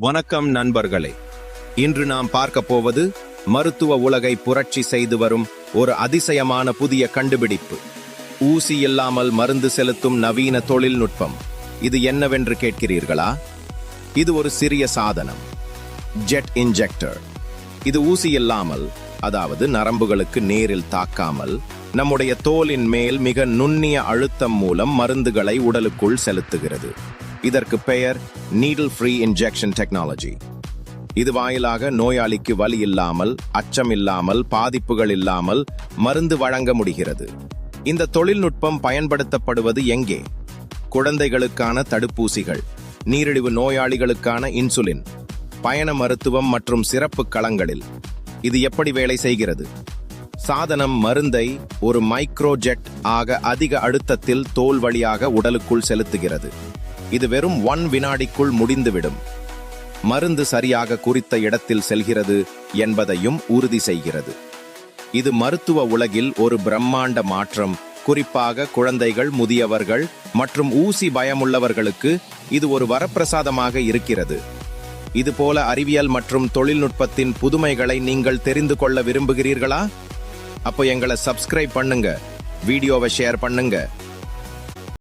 வணக்கம் நண்பர்களே. இன்று நாம் பார்க்க போவது மருத்துவ உலகை புரட்சி செய்து வரும் ஒரு அதிசயமான புதிய கண்டுபிடிப்பு. ஊசி இல்லாமல் மருந்து செலுத்தும் நவீன தொழில்நுட்பம். இது என்னவென்று கேட்கிறீர்களா? இது ஒரு சிறிய சாதனம், ஜெட் இன்ஜெக்டர். இது ஊசி இல்லாமல், அதாவது நரம்புகளுக்கு நேரில் தாக்காமல், நம்முடைய தோலின் மேல் மிக நுண்ணிய அழுத்தம் மூலம் மருந்துகளை உடலுக்குள் செலுத்துகிறது. இதற்கு பெயர் நீடில் ஃப்ரீ இன்ஜெக்ஷன் டெக்னாலஜி. இது வாயிலாக நோயாளிக்கு வலி இல்லாமல், அச்சம் இல்லாமல், பாதிப்புகள் இல்லாமல் மருந்து வழங்க முடிகிறது. இந்த தொழில்நுட்பம் பயன்படுத்தப்படுவது எங்கே? குழந்தைகளுக்கான தடுப்பூசிகள், நீரிழிவு நோயாளிகளுக்கான இன்சுலின், பயண மருத்துவம் மற்றும் சிறப்பு களங்களில். இது எப்படி வேலை செய்கிறது? சாதனம் மருந்தை ஒரு மைக்ரோஜெட் ஆக அதிக அழுத்தத்தில் தோல் வழியாக உடலுக்குள் செலுத்துகிறது. இது வெறும் 1 வினாடிக்குள் முடிந்துவிடும். மருந்து சரியாக குறித்த இடத்தில் செல்கிறது என்பதையும் உறுதி செய்கிறது. இது மருத்துவ உலகில் ஒரு பிரம்மாண்ட மாற்றம். குறிப்பாக குழந்தைகள், முதியவர்கள் மற்றும் ஊசி பயமுள்ளவர்களுக்கு இது ஒரு வரப்பிரசாதமாக இருக்கிறது. இதுபோல அறிவியல் மற்றும் தொழில்நுட்பத்தின் புதுமைகளை நீங்கள் தெரிந்து கொள்ள விரும்புகிறீர்களா? அப்போ எங்களை சப்ஸ்கிரைப் பண்ணுங்க, வீடியோவை ஷேர் பண்ணுங்க.